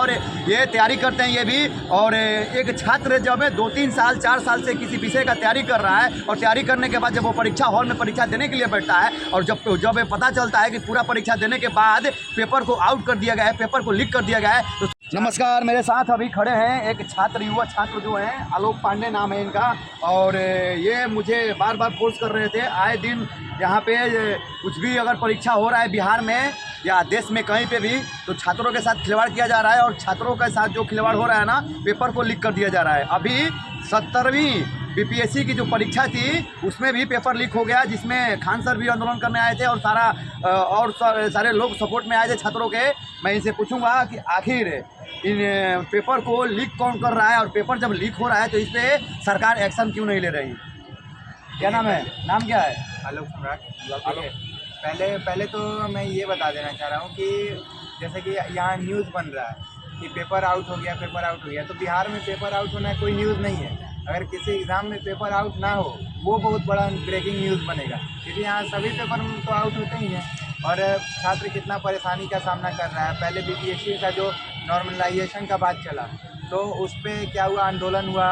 और ये तैयारी करते हैं ये भी। और एक छात्र जब 2-3 साल 4 साल से किसी विषय का तैयारी कर रहा है और तैयारी करने के बाद जब वो परीक्षा हॉल में परीक्षा देने के लिए बैठता है और जब पता चलता है कि पूरा परीक्षा देने के बाद पेपर को आउट कर दिया गया है, पेपर को लीक कर दिया गया है। तो नमस्कार, मेरे साथ अभी खड़े हैं एक छात्र, युवा छात्र जो हैं, आलोक पांडे नाम है इनका। और ये मुझे बार बार फोर्स कर रहे थे, आए दिन यहाँ पे कुछ भी अगर परीक्षा हो रहा है बिहार में या देश में कहीं पे भी, तो छात्रों के साथ खिलवाड़ किया जा रहा है। और छात्रों के साथ जो खिलवाड़ हो रहा है ना, पेपर को लीक कर दिया जा रहा है। अभी 17वीं बीपीएससी की जो परीक्षा थी उसमें भी पेपर लीक हो गया, जिसमें खान सर भी आंदोलन करने आए थे और सारे लोग सपोर्ट में आए थे छात्रों के। मैं इनसे पूछूंगा कि आखिर इन पेपर को लीक कौन कर रहा है, और पेपर जब लीक हो रहा है तो इस पर सरकार एक्शन क्यों नहीं ले रही। क्या नाम है? नाम क्या है? आलोक सम्राट। पहले तो मैं ये बता देना चाह रहा हूँ कि जैसे कि यहाँ न्यूज़ बन रहा है कि पेपर आउट हो गया, पेपर आउट हो गया, तो बिहार में पेपर आउट होना कोई न्यूज़ नहीं है। अगर किसी एग्ज़ाम में पेपर आउट ना हो वो बहुत बड़ा ब्रेकिंग न्यूज़ बनेगा, क्योंकि यहाँ सभी पेपर तो आउट होते ही हैं। और छात्र कितना परेशानी का सामना कर रहा है। पहले बीपीएससी का जो नॉर्मलाइजेशन का बात चला तो उस पर क्या हुआ, आंदोलन हुआ,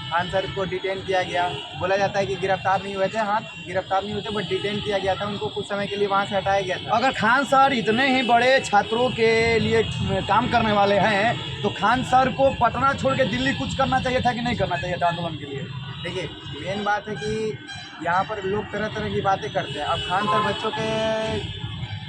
खान सर को डिटेन किया गया। बोला जाता है कि गिरफ्तार नहीं हुए थे, हाँ गिरफ्तार नहीं हुए थे, बट डिटेन किया गया था, उनको कुछ समय के लिए वहाँ से हटाया गया था। अगर खान सर इतने ही बड़े छात्रों के लिए काम करने वाले हैं तो खान सर को पटना छोड़ के दिल्ली कुछ करना चाहिए था कि नहीं करना चाहिए था आंदोलन के लिए? देखिए, मेन बात है कि यहाँ पर लोग तरह तरह की बातें करते हैं। अब खान सर बच्चों के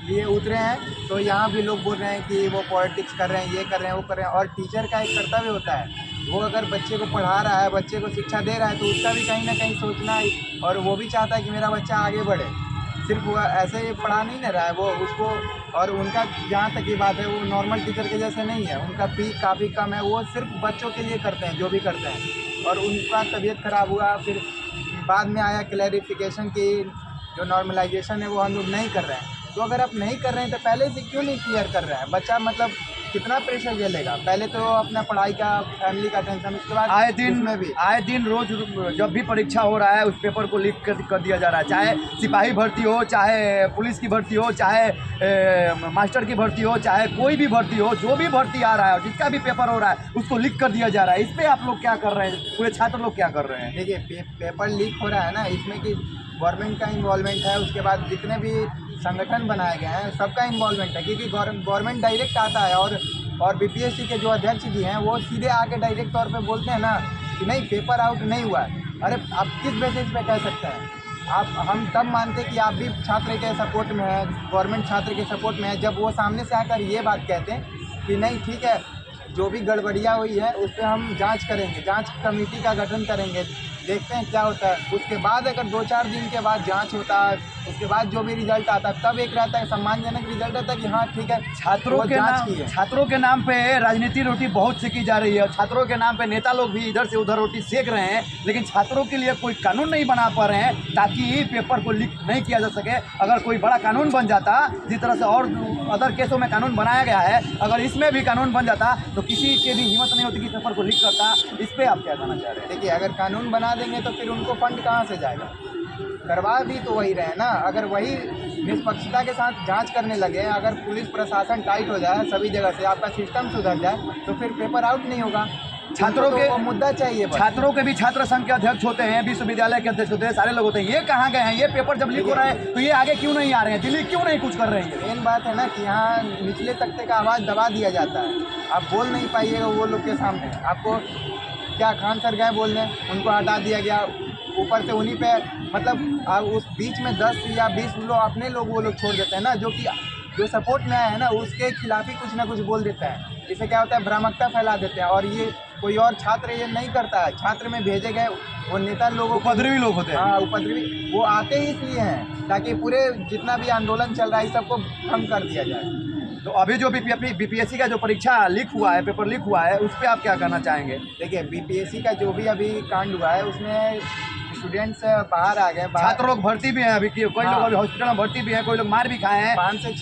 लिए उतरे हैं तो यहाँ भी लोग बोल रहे हैं कि वो पॉलिटिक्स कर रहे हैं, ये कर रहे हैं, वो कर रहे हैं। और टीचर का एक कर्तव्य होता है, वो अगर बच्चे को पढ़ा रहा है, बच्चे को शिक्षा दे रहा है, तो उसका भी कहीं ना कहीं सोचना है। और वो भी चाहता है कि मेरा बच्चा आगे बढ़े, सिर्फ वो ऐसे ही पढ़ा नहीं ना रहा है वो उसको। और उनका जहाँ तक की बात है, वो नॉर्मल टीचर के जैसे नहीं है, उनका फी काफ़ी कम है, वो सिर्फ बच्चों के लिए करते हैं जो भी करते हैं। और उनका तबीयत ख़राब हुआ, फिर बाद में आया क्लैरिफिकेशन की जो नॉर्मलाइजेशन है वो हम लोग नहीं कर रहे हैं। तो अगर आप नहीं कर रहे हैं तो पहले से क्यों नहीं क्लियर कर रहे हैं? बच्चा मतलब कितना प्रेशर झेलेगा? पहले तो अपना पढ़ाई का, फैमिली का टेंशन, उसके बाद आए दिन रोज जब भी परीक्षा हो रहा है उस पेपर को लीक कर दिया जा रहा है। चाहे सिपाही भर्ती हो, चाहे पुलिस की भर्ती हो, चाहे मास्टर की भर्ती हो, चाहे कोई भी भर्ती हो, जो भी भर्ती आ रहा है और जिसका भी पेपर हो रहा है उसको लीक कर दिया जा रहा है। इस पर आप लोग क्या कर रहे हैं, पूरे छात्र लोग क्या कर रहे हैं? देखिए, पेपर लीक हो रहा है ना, इसमें कि गवर्नमेंट का इन्वॉल्वमेंट है, उसके बाद जितने भी संगठन बनाए गए हैं सबका इन्वॉल्वमेंट है। क्योंकि गवर्नमेंट डायरेक्ट आता है और बीपीएससी के जो अध्यक्ष जी हैं वो सीधे आके डायरेक्ट तौर पे बोलते हैं ना कि नहीं पेपर आउट नहीं हुआ है। अरे आप किस बेसिस पे कह सकते हैं? हम तब मानते कि आप भी छात्र के सपोर्ट में है, गवर्नमेंट छात्र के सपोर्ट में है, जब वो सामने से आकर ये बात कहते हैं कि नहीं ठीक है, जो भी गड़बड़िया हुई है उस पर हम जांच करेंगे, जांच कमेटी का गठन करेंगे, देखते हैं क्या होता है। उसके बाद अगर 2-4 दिन के बाद जांच होता है, उसके बाद जो भी रिजल्ट आता है तब एक रहता है सम्मानजनक रिजल्ट रहता है कि हाँ ठीक है। छात्रों के नाम पे राजनीति रोटी बहुत सेकी जा रही है और छात्रों के नाम पे नेता लोग भी इधर से उधर रोटी सेक रहे हैं, लेकिन छात्रों के लिए कोई कानून नहीं बना पा रहे हैं ताकि पेपर को लीक नहीं किया जा सके। अगर कोई बड़ा कानून बन जाता, जिस तरह से और अदर केसों में कानून बनाया गया है, अगर इसमें भी कानून बन जाता तो किसी के भी हिम्मत नहीं होती कि पेपर को लीक करता। इस पर आप क्या कहना चाह रहे हैं? देखिए, अगर कानून बना देंगे तो फिर उनको फंड कहाँ से जाएगा? करवा भी तो वही रहे ना। अगर वही निष्पक्षता के साथ जांच करने लगे, अगर पुलिस प्रशासन टाइट हो जाए सभी जगह से, आपका सिस्टम सुधर जाए, तो फिर पेपर आउट नहीं होगा। छात्रों के तो मुद्दा चाहिए, छात्रों के भी छात्र संघ के अध्यक्ष होते हैं, विश्वविद्यालय के अध्यक्ष होते हैं, सारे लोग होते हैं। ये कहाँ गए हैं? ये पेपर जब लीक हो रहा है तो ये आगे क्यों नहीं आ रहे हैं? दिल्ली क्यों नहीं कुछ कर रहे हैं? मेन बात है ना कि यहाँ निचले तबके का आवाज़ दबा दिया जाता है। आप बोल नहीं पाइएगा वो लोग के सामने। आपको क्या खान सर गए बोलने, उनको हटा दिया गया, ऊपर से उन्हीं पे मतलब उस बीच में 10 या 20 लोग अपने लोग वो लोग छोड़ देते हैं ना, जो सपोर्ट में आया है ना उसके खिलाफ ही कुछ ना कुछ बोल देता है। इससे क्या होता है, भ्रामकता फैला देते हैं। और ये कोई और छात्र ये नहीं करता है। छात्र में भेजे गए वो नेता लोगों, उपद्रवी लोग होते हैं। हाँ, उपद्रवी वो आते ही इसलिए हैं ताकि पूरे जितना भी आंदोलन चल रहा है सबको कम कर दिया जाए। तो अभी जो बीपीएससी का जो परीक्षा लीक हुआ है, पेपर लीक हुआ है, उस पर आप क्या कहना चाहेंगे? देखिए, बीपीएससी का जो भी अभी कांड हुआ है उसमें स्टूडेंट्स बाहर आ गए, छात्र लोग भर्ती भी हैं अभी, कोई लोग अभी हॉस्पिटल में भर्ती भी हैं, कोई लोग मार भी खाए हैं। 5 से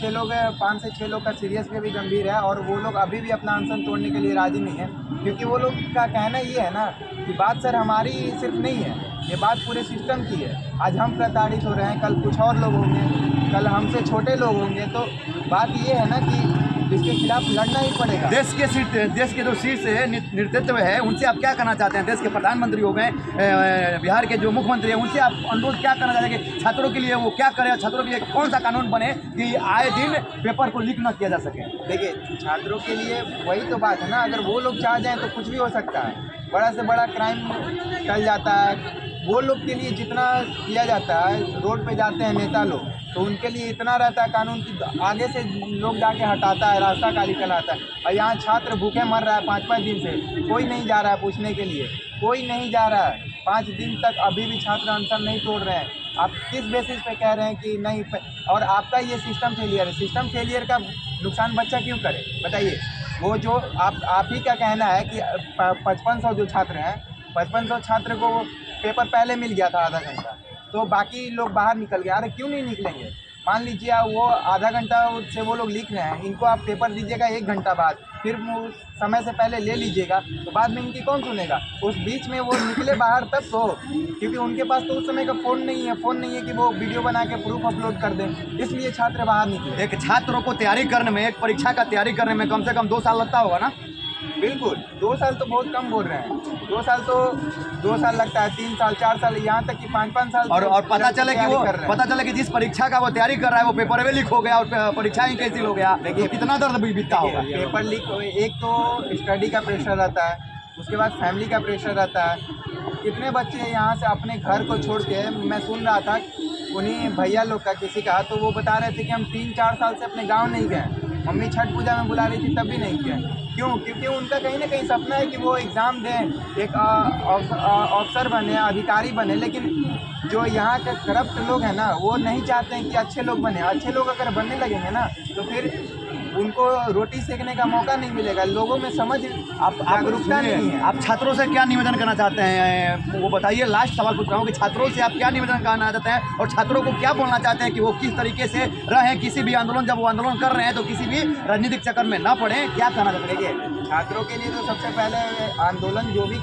6 लोग का सीरियस भी अभी गंभीर है और वो लोग अभी भी अपना अनशन तोड़ने के लिए राजी नहीं है। क्योंकि वो लोग का कहना ये है ना कि बात सर हमारी सिर्फ नहीं है, ये बात पूरे सिस्टम की है। आज हम प्रताड़ित हो रहे हैं, कल कुछ और लोग होंगे, कल हमसे छोटे लोग होंगे। तो बात ये है ना कि इसके खिलाफ लड़ना ही पड़ेगा। देश के जो शीर्ष नेतृत्व है उनसे आप क्या कहना चाहते हैं? देश के प्रधानमंत्री हो गए, बिहार के जो मुख्यमंत्री हैं, उनसे आप अनुरोध क्या करना चाहते हैं कि छात्रों के लिए वो क्या करें, छात्रों के लिए कौन सा कानून बने कि आए दिन पेपर को लीक न किया जा सके? देखिए, छात्रों के लिए वही तो बात है ना, अगर वो लोग चाह जाएँ तो कुछ भी हो सकता है, बड़ा से बड़ा क्राइम टल जाता है। वो लोग के लिए जितना किया जाता है, रोड पे जाते हैं नेता लोग, तो उनके लिए इतना रहता है कानून की आगे से लोग जाके हटाता है, रास्ता खाली कराता है। और यहाँ छात्र भूखे मर रहा है 5-5 दिन से, कोई नहीं जा रहा है पूछने के लिए, कोई नहीं जा रहा है 5 दिन तक, अभी भी छात्र अनशन नहीं तोड़ रहे हैं। आप किस बेसिस पे कह रहे हैं कि नहीं? और आपका ये सिस्टम फेलियर है। सिस्टम फेलियर का नुकसान बच्चा क्यों करे, बताइए? वो जो आप ही का कहना है कि 5500 जो छात्र हैं, 5500 छात्र को पेपर पहले मिल गया था आधा घंटा, तो बाकी लोग बाहर निकल गए। अरे क्यों नहीं निकलेंगे? मान लीजिए वो आधा घंटा से वो लोग लिख रहे हैं, इनको आप पेपर दीजिएगा 1 घंटा बाद, फिर समय से पहले ले लीजिएगा, तो बाद में इनकी कौन सुनेगा? उस बीच में वो निकले बाहर तब तो, क्योंकि उनके पास तो उस समय का फ़ोन नहीं है कि वो वीडियो बना के प्रूफ अपलोड कर दें, इसलिए छात्र बाहर निकले। एक छात्रों को तैयारी करने में, एक परीक्षा का तैयारी करने में कम से कम 2 साल लगता होगा ना? बिल्कुल, 2 साल तो बहुत कम बोल रहे हैं। 2 साल तो 2 साल लगता है, 3 साल 4 साल, यहाँ तक कि 5-5 साल। और पता चले कि जिस परीक्षा का वो तैयारी कर रहा है वो पेपर में लीक हो गया और परीक्षा ही कैंसिल हो गया, देखिए कितना दर्द बीतता होगा। पेपर लीक, एक तो स्टडी का प्रेशर रहता है, उसके बाद फैमिली का प्रेशर रहता है। कितने बच्चे यहाँ से अपने घर को छोड़ के, मैं सुन रहा था उन्हीं भैया लोग का किसी का, तो वो बता रहे थे कि हम 3-4 साल से अपने गाँव नहीं गए, मम्मी छठ पूजा में बुला रही थी तब भी नहीं गए। क्यों? क्योंकि उनका कहीं ना कहीं सपना है कि वो एग्ज़ाम दें, एक अफसर बने, अधिकारी बने, लेकिन जो यहाँ के करप्ट लोग हैं ना, वो नहीं चाहते हैं कि अच्छे लोग बने। अच्छे लोग अगर बनने लगेंगे ना, तो फिर उनको रोटी सेकने का मौका नहीं मिलेगा। लोगों में समझ, जागरूकता नहीं है। आप छात्रों से क्या निवेदन करना चाहते हैं, वो बताइए? लास्ट सवाल पूछ रहा हूँ कि छात्रों से आप क्या निवेदन करना चाहते हैं और छात्रों को क्या बोलना चाहते हैं कि वो किस तरीके से रहें किसी भी आंदोलन, जब वो आंदोलन कर रहे हैं तो किसी भी राजनीतिक चक्कर में ना पड़े, क्या कहना चाहते हैं? देखिए, छात्रों के लिए तो सबसे पहले आंदोलन जो भी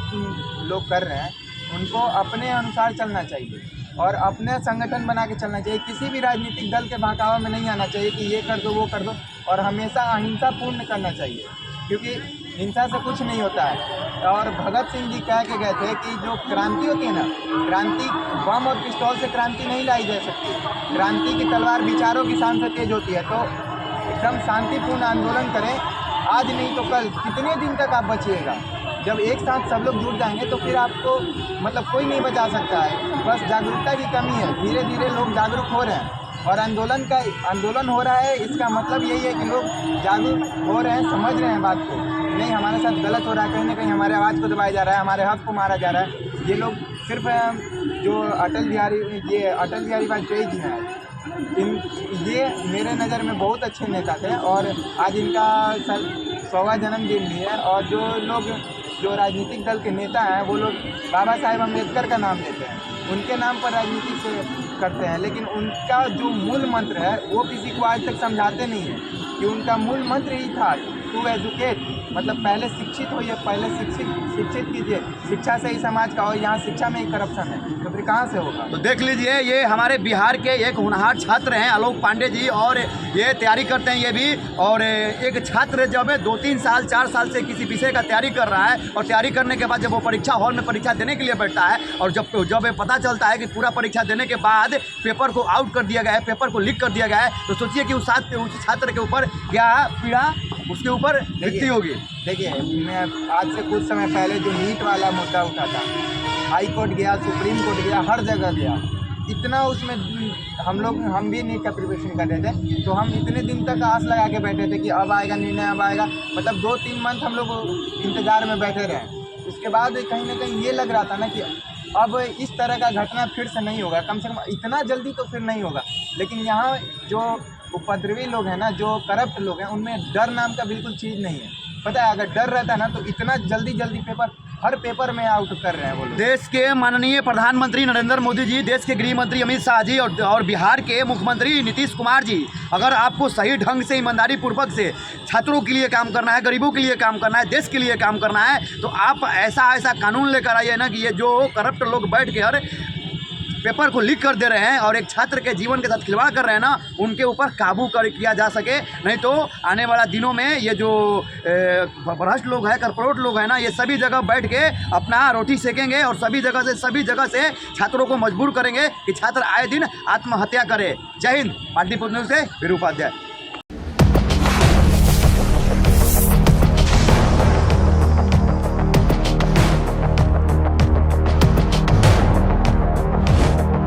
लोग कर रहे हैं उनको अपने अनुसार चलना चाहिए और अपने संगठन बना के चलना चाहिए। किसी भी राजनीतिक दल के बहकावा में नहीं आना चाहिए कि ये कर दो वो कर दो, और हमेशा अहिंसा पूर्ण करना चाहिए, क्योंकि हिंसा से कुछ नहीं होता है। और भगत सिंह जी कह के गए थे कि जो क्रांति होती है ना, क्रांति बम और पिस्तौल से क्रांति नहीं लाई जा सकती, क्रांति की तलवार विचारों की शान से तेज होती है। तो एकदम शांतिपूर्ण आंदोलन करें, आज नहीं तो कल। कितने दिन तक आप बचिएगा? जब एक साथ सब लोग जुट जाएंगे तो फिर आपको मतलब कोई नहीं बचा सकता है। बस जागरूकता की कमी है, धीरे धीरे लोग जागरूक हो रहे हैं और आंदोलन हो रहा है। इसका मतलब यही है कि लोग जागरूक हो रहे हैं, समझ रहे हैं बात को, नहीं हमारे साथ गलत हो रहा है, कहीं ना कहीं हमारे आवाज़ को दबाया जा रहा है, हमारे हक को मारा जा रहा है। ये लोग सिर्फ जो अटल बिहारी वाजपेयी जी हैं, ये मेरे नज़र में बहुत अच्छे नेता थे और आज इनका 100वां जन्मदिन भी है। और जो राजनीतिक दल के नेता हैं वो लोग बाबा साहेब अम्बेडकर का नाम लेते हैं, उनके नाम पर राजनीति से करते हैं, लेकिन उनका जो मूल मंत्र है वो किसी को आज तक समझाते नहीं है कि उनका मूल मंत्र ही था टू एजुकेट, मतलब पहले शिक्षित होइए, पहले शिक्षित कीजिए, शिक्षा से ही समाज का। और यहाँ शिक्षा में ही करप्शन है, तो फिर कहाँ से होगा? तो देख लीजिए, ये हमारे बिहार के एक होनहार छात्र हैं आलोक पांडे जी, और ये तैयारी करते हैं ये भी। और एक छात्र जब 2-3 साल 4 साल से किसी विषय का तैयारी कर रहा है और तैयारी करने के बाद जब वो परीक्षा हॉल में परीक्षा देने के लिए बैठता है और जब पता चलता है कि पूरा परीक्षा देने के बाद पेपर को आउट कर दिया गया है, पेपर को लीक कर दिया गया है, तो सोचिए कि उस छात्र के ऊपर क्या पीड़ा उसके ऊपर बीतती होगी। देखिए, मैं आज से कुछ समय पहले जो नीट वाला मुद्दा उठा था, हाई कोर्ट गया, सुप्रीम कोर्ट गया, हर जगह गया, इतना उसमें हम भी नीट का प्रिपरेशन कर रहे थे, तो हम इतने दिन तक आस लगा के बैठे थे कि अब आएगा निर्णय, अब आएगा। मतलब 2-3 मंथ हम लोग इंतज़ार में बैठे रहे। उसके बाद कहीं ना कहीं ये लग रहा था ना कि अब इस तरह का घटना फिर से नहीं होगा, कम से कम इतना जल्दी तो फिर नहीं होगा। लेकिन यहाँ जो उपद्रवी लोग हैं ना, जो करप्ट लोग हैं, उनमें डर नाम का बिल्कुल चीज़ नहीं है। पता है, अगर डर रहता है ना तो इतना जल्दी हर पेपर में आउट कर रहे हैं वो लोग। देश के माननीय प्रधानमंत्री नरेंद्र मोदी जी, देश के गृह मंत्री अमित शाह जी और बिहार के मुख्यमंत्री नीतीश कुमार जी, अगर आपको सही ढंग से ईमानदारी पूर्वक से छात्रों के लिए काम करना है, गरीबों के लिए काम करना है, देश के लिए काम करना है, तो आप ऐसा कानून लेकर आइए ना कि ये जो करप्ट लोग बैठ कर पेपर को लीक कर दे रहे हैं और एक छात्र के जीवन के साथ खिलवाड़ कर रहे हैं ना, उनके ऊपर काबू किया जा सके। नहीं तो आने वाला दिनों में ये जो भ्रष्ट लोग हैं, कॉर्पोरेट लोग हैं ना, ये सभी जगह बैठ के अपना रोटी सेकेंगे और सभी जगह से छात्रों को मजबूर करेंगे कि छात्र आए दिन आत्महत्या करे। जय हिंद। पाटलिपुत्र न्यूज़ से वीरू उपाध्याय।